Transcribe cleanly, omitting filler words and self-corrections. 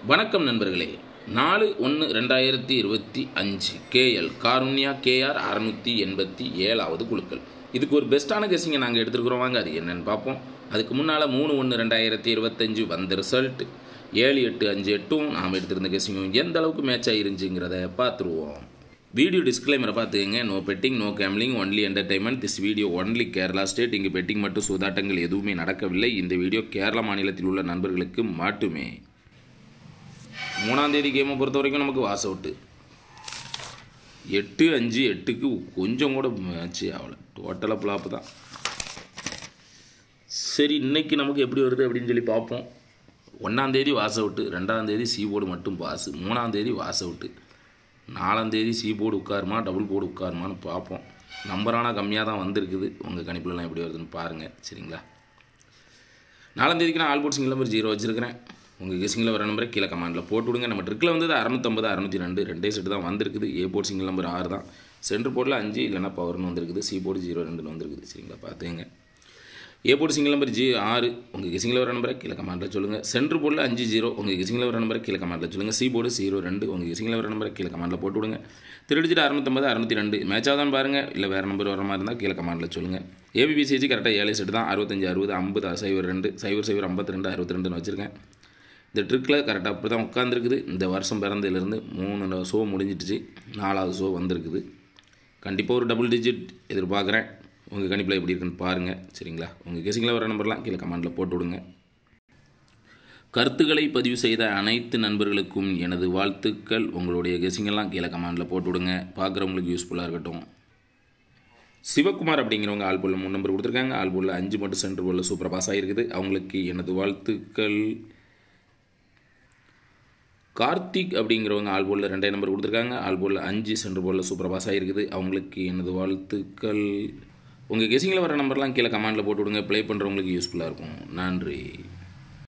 வணக்கம் நண்பர்களே. 4/1/2025 KL Karunya KR 687வது குழுக்கள். இதுக்கு ஒரு பெஸ்ட்டான கெஸ்ஸிங்கை நாங்கள் எடுத்துருக்குறோம். வாங்க அது என்னென்னு பார்ப்போம். அதுக்கு முன்னால் 3/1/2025 வந்த ரிசல்ட் 7-8-5-8 நாம் எடுத்திருந்த கெஸ்ஸிங்கும் எந்த அளவுக்கு மேட்ச் ஆகிருந்துச்சுங்கிறத பார்த்துருவோம். வீடியோ டிஸ்க்ளைமரை பார்த்துக்கங்க. No betting, no gambling, only entertainment. This video only Kerala state. இங்கு பெட்டிங் மட்டும் சூதாட்டங்கள் எதுவுமே நடக்கவில்லை. இந்த வீடியோ கேரளா மாநிலத்தில் உள்ள நண்பர்களுக்கு மட்டுமே. 3ஆம் தேதி கேமை பொறுத்த வரைக்கும் நமக்கு வாஸ் அவுட்டு 8-5-8க்கு கொஞ்சம் கூட மேட்ச் ஆகலை. டோட்டலாக ஃப்ளாப்பு தான். சரி, இன்றைக்கி நமக்கு எப்படி வருது அப்படின்னு சொல்லி பார்ப்போம். 1ஆம் தேதி வாஸ் அவுட்டு, 2ஆம் தேதி சி போர்டு மட்டும் பாஸு, 3ஆம் தேதி வாஸ் அவுட்டு, 4ஆம் தேதி சி போர்டு உட்காருமா டபுள் போர்டு உட்காருமான்னு பார்ப்போம். நம்பரான கம்மியாக தான் வந்திருக்குது. உங்கள் கணிப்புலலாம் எப்படி வருதுன்னு பாருங்கள். சரிங்களா? 4ஆம் தேதிக்கு நான் ஆல் போர்ட் சிங்கிள் நம்பர் 0 வச்சுருக்கிறேன். உங்கள் கெஸிங்கில் வர நம்பரை கீழே கமெண்டில் போட்டு விடுங்க. நம்ம ட்ரிக்கில் வந்தது 650-602 ரெண்டே செட்டு தான் வந்திருக்குது. ஏ போர்ட் சிங்கிள் நம்பர் 6 தான். சென்ட்ரு போர்டில் 5 இல்லைனா பவர்னு வந்திருக்குது. சி போர்டு 0-2 வந்திருக்குது. சரிங்களா? பார்த்துங்க. ஏ போர்ட் சிங்கிள் நம்பர் 6 உங்கள் கெஸிங்கில் வர நம்பரை கீழே கமெண்டில் சொல்லுங்கள். சென்ட்ரு போர்டில் 5-0 உங்கள் கெஸிங்கில் வர நம்பரை கீழே கமெண்டில் சொல்லுங்கள். சி போர்டு 0-2 உங்கள் கெஸிங்கில் வர நம்பரை கீழே கமெண்டில் போட்டு விடுங்க. திருடிச்சிட்டு 650-602 மேட்சாக தான் பாருங்கள். இல்லை வேறு நம்பர் வர மாதிரி இருந்தால் கீழே கமெண்டில் சொல்லுங்கள். ஏபிபிசிஜி கரெக்டாக 7 செட்டு தான். 65-60-50-02 00-52-62 வச்சுருக்கேன். இந்த ட்ரிக்கில் கரெக்டாக அப்படி தான் உட்காந்துருக்குது. இந்த வருஷம் பிறந்ததுலேருந்து 3 ஷோ முடிஞ்சிடுச்சு. 4ஆவது ஷோ வந்திருக்குது. கண்டிப்பாக ஒரு டபுள் டிஜிட் எதிர்பார்க்குறேன். உங்கள் கணிப்பில் எப்படி இருக்குன்னு பாருங்கள். சரிங்களா? உங்கள் கெஸிங்கில் வர நம்பர்லாம் கீழே கமெண்டில் போட்டு விடுங்க. கருத்துக்களை பதிவு செய்த அனைத்து நண்பர்களுக்கும் எனது வாழ்த்துக்கள். உங்களுடைய கெஸிங்கெல்லாம் கீழே கமெண்டில் போட்டு விடுங்க. பார்க்குறவங்களுக்கு யூஸ்ஃபுல்லாக இருக்கட்டும். சிவகுமார் அப்படிங்கிறவங்க ஆல் போலில் 3 நம்பர் கொடுத்துருக்காங்க. ஆல் போலில் 5 மட்டும் சென்ட்ரு போலில் சூப்பராக பாஸ் ஆகிருக்குது. அவங்களுக்கு எனது வாழ்த்துக்கள். கார்த்திக் அப்படிங்கிறவங்க ஆல் போலில் 2 நம்பர் கொடுத்துருக்காங்க. ஆல் போலில் 5 சென்ட்ரு போலில் சூப்பராக பாஸ் ஆகிருக்குது. அவங்களுக்கு எனது வாழ்த்துக்கள். உங்கள் கெஸிங்கில் வர நம்பர்லாம் கீழே கமெண்டில் போட்டு விடுங்க. ப்ளே பண்ணுறவங்களுக்கு யூஸ்ஃபுல்லாக இருக்கும். நன்றி.